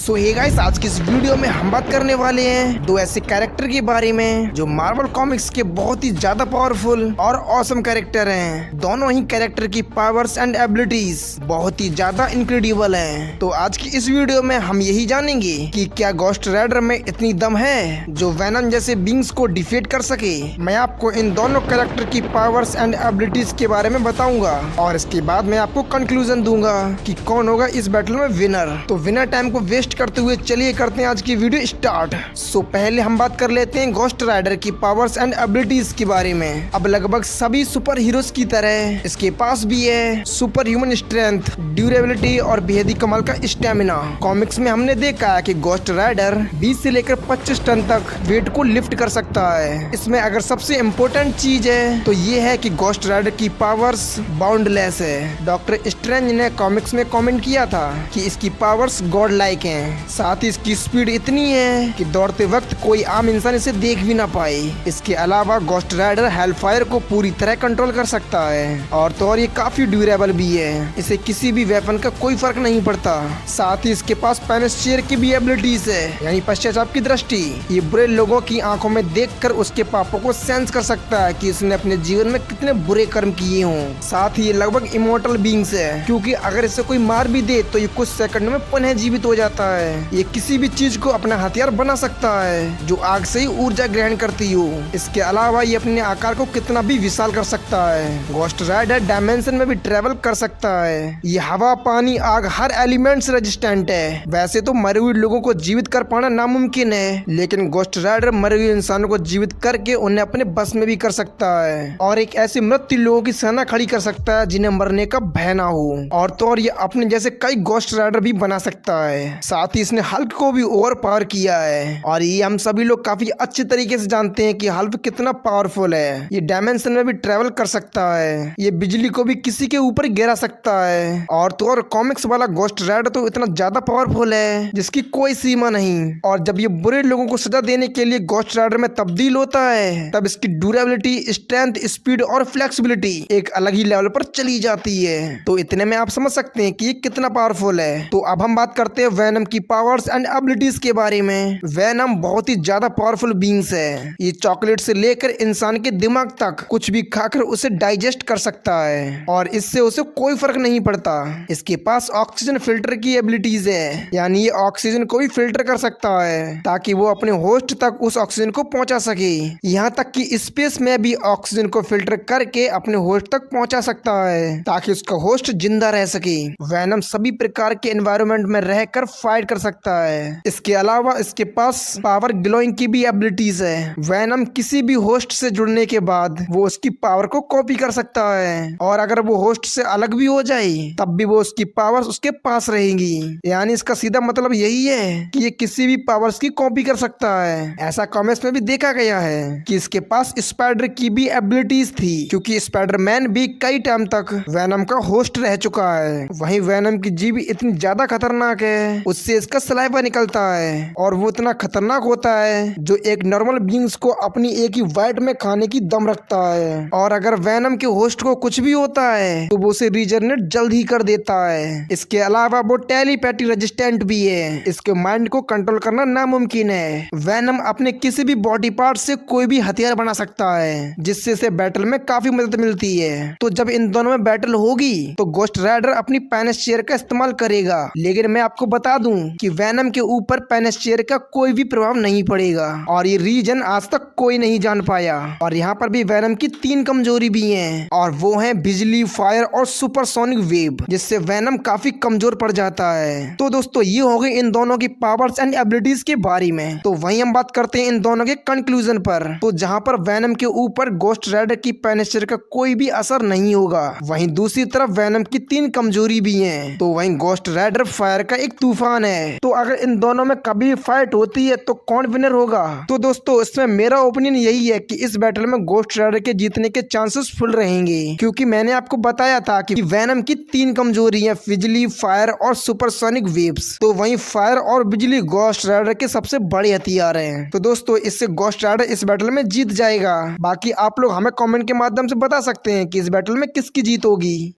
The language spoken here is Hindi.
सो हे गाइस, आज की इस वीडियो में हम बात करने वाले हैं दो ऐसे कैरेक्टर के बारे में जो मार्वल कॉमिक्स के बहुत ही ज्यादा पावरफुल और ऑसम कैरेक्टर हैं। दोनों ही कैरेक्टर की पावर्स एंड एबिलिटीज बहुत ही ज्यादा इनक्रेडिबल हैं। तो आज की इस वीडियो में हम यही जानेंगे कि क्या घोस्ट राइडर में इतनी दम है जो वेनम जैसे बींग्स को डिफीट कर सके। मैं आपको इन दोनों कैरेक्टर की पावर्स एंड एबिलिटीज के बारे में बताऊंगा और इसके बाद मैं आपको कंक्लूजन दूंगा कि कौन होगा इस बैटल में विनर। तो विनर टाइम को वेस्ट करते हुए चलिए करते हैं आज की वीडियो स्टार्ट। सो पहले हम बात कर लेते हैं घोस्ट राइडर की पावर्स एंड एबिलिटीज के बारे में। अब लगभग सभी सुपर हीरोज की तरह इसके पास भी है सुपर ह्यूमन स्ट्रेंथ, ड्यूरेबिलिटी और बेहद ही कमाल का स्टेमिना। कॉमिक्स में हमने देखा है कि घोस्ट राइडर 20 से लेकर 25 टन तक वेट को लिफ्ट कर सकता है। इसमें अगर सबसे इम्पोर्टेंट चीज है तो ये है कि घोस्ट राइडर की पावर्स बाउंडलेस है। डॉक्टर स्ट्रेंज ने कॉमिक्स में कमेंट किया था कि इसकी पावर्स गॉड लाइक हैं। साथ ही इसकी स्पीड इतनी है कि दौड़ते वक्त कोई आम इंसान इसे देख भी ना पाए। इसके अलावा घोस्ट राइडर हेलफायर को पूरी तरह कंट्रोल कर सकता है और तो और ये काफी ड्यूरेबल भी है। इसे किसी भी वेपन का कोई फर्क नहीं पड़ता। साथ ही इसके पास पेनिस्टियर की भी एबिलिटीज है, यानी पश्चाताप की दृष्टि। ये बुरे लोगों की आंखों में देखकर उसके पापों को सेंस कर सकता है कि उसने अपने जीवन में कितने बुरे कर्म किए हों। साथ ही ये लगभग इमोर्टल बींग्स है, क्योंकि अगर इसे कोई मार भी दे तो ये कुछ सेकंड में पुनः जीवित हो जाता है। ये किसी भी चीज को अपना हथियार बना सकता है जो आग से ही ऊर्जा ग्रहण करती हो। इसके अलावा ये अपने आकार को कितना भी विशाल कर सकता है। घोस्ट राइडर डायमेंशन में भी ट्रेवल कर सकता है। ये हवा, पानी, आग हर एलिमेंट से रेजिस्टेंट है। वैसे तो मरे हुए लोगों को जीवित कर पाना नामुमकिन है, लेकिन घोस्ट राइडर मरे हुए इंसानों को जीवित करके उन्हें अपने बस में भी कर सकता है और एक ऐसे मृत्यु लोगों की सेना खड़ी कर सकता है जिन्हें मरने का भय ना हो। और तो और ये अपने जैसे कई घोस्ट राइडर भी बना सकता है। साथ ही इसने हल्क को भी ओवर पावर किया है और ये हम सभी लोग काफी अच्छे तरीके से जानते हैं कि हल्क कितना पावरफुल है। ये डायमेंशन में भी ट्रेवल कर सकता है। ये बिजली को भी किसी के ऊपर गिरा सकता है और तो और कॉमिक्स वाला घोस्ट राइडर तो इतना ज्यादा पावरफुल है जिसकी कोई सीमा नहीं। और जब ये बुरे लोगों को सजा देने के लिए घोस्ट राइडर में तब्दील होता है तब इसकी ड्यूरेबिलिटी, स्ट्रेंथ, स्पीड और फ्लेक्सिबिलिटी एक अलग ही लेवल पर चली जाती है। तो इतने में आप समझ सकते हैं कि ये कितना पावरफुल है। तो अब हम बात करते हैं वेनम की पावर्स एंड एबिलिटीज के बारे में। वेनम बहुत ही ज्यादा पावरफुल बींग्स है। ये चॉकलेट से लेकर इंसान के दिमाग तक कुछ भी खाकर उसे डाइजेस्ट कर सकता है और इससे उसे कोई फर्क नहीं पड़ता। इसके पास ऑक्सीजन फिल्टर की एबिलिटीज है, यानी ये ऑक्सीजन को भी फिल्टर कर सकता है ताकि वो अपने होस्ट तक उस ऑक्सीजन को पहुंचा सके। यहाँ तक कि स्पेस में भी ऑक्सीजन को फिल्टर करके अपने होस्ट तक पहुंचा सकता है ताकि उसका होस्ट जिंदा रह सके। वेनम सभी प्रकार के एनवायरनमेंट में रहकर फाइट कर सकता है। इसके अलावा इसके पास पावर ग्लोइंग की भी एबिलिटीज है। वेनम किसी भी होस्ट से जुड़ने के बाद वो उसकी पावर को कॉपी कर सकता है और अगर वो होस्ट से अलग भी हो जाए तब भी वो उसकी पावर्स उसके पास रहेंगी। यानी इसका सीधा मतलब यही है कि ये किसी भी पावर्स की कॉपी कर सकता है। ऐसा कॉमिक्स में भी देखा गया है कि इसके पास स्पाइडर की भी एबिलिटीज थी, क्योंकि स्पाइडरमैन भी कई टाइम तक वेनम का होस्ट रह चुका है। वहीं वेनम की जीभ इतनी ज्यादा खतरनाक है, उससे इसका सलाइवा निकलता है और वो इतना खतरनाक होता है जो एक नॉर्मल बींग्स को अपनी एक ही वाइट में खाने की दम रखता है। और अगर वेनम के होस्ट को कुछ भी होता है तो वो उसे रीजनरेट जल्द ही कर देता है। इसके अलावा वो टेलीपैथी रेजिस्टेंट भी है। इसके माइंड को कंट्रोल करना नामुमकिन है। वेनम अपने किसी भी बॉडी पार्ट से कोई भी हथियार बना सकता है जिससे इसे बैटल में काफी मदद मिलती है। तो जब इन दोनों में बैटल होगी तो घोस्ट राइडर अपनी पेनिस्टियर का इस्तेमाल करेगा, लेकिन मैं आपको बता दूं कि वेनम के ऊपर पेनिस्टियर का कोई भी प्रभाव नहीं पड़ेगा और ये रीजन आज तक कोई नहीं जान पाया। और यहाँ पर भी वेनम की 3 कमजोरी भी हैं और वो हैं बिजली, फायर और सुपरसोनिक वेव, जिससे वेनम काफी कमजोर पड़ जाता है। तो दोस्तों ये हो गई इन दोनों की पावर्स एंड एबिलिटीज के बारे में। तो वहीं हम बात करते हैं इन दोनों के कंक्लूजन पर। तो जहाँ पर वेनम के ऊपर घोस्ट राइडर की पेनिस्टियर का कोई भी असर नहीं होगा, वहीं दूसरी तरफ वेनम की 3 कमजोरी भी हैं। तो वहीं घोस्ट राइडर फायर का एक तूफान है। तो अगर इन दोनों में कभी फाइट होती है तो कौन विनर होगा? तो दोस्तों इसमें मेरा ओपिनियन यही है कि इस बैटल में घोस्ट राइडर के जीतने के चांसेस फुल रहेंगे, क्योंकि मैंने आपको बताया था कि वेनम की 3 कमजोरी है, बिजली, फायर और सुपरसोनिक वेव्स। तो वहीं फायर और बिजली घोस्ट राइडर के सबसे बड़े हथियार हैं। तो दोस्तों इससे घोस्ट राइडर इस बैटल में जीत जाएगा। बाकी आप लोग हमें कमेंट के माध्यम से बता सकते हैं कि इस बैटल में किसकी जीत होगी।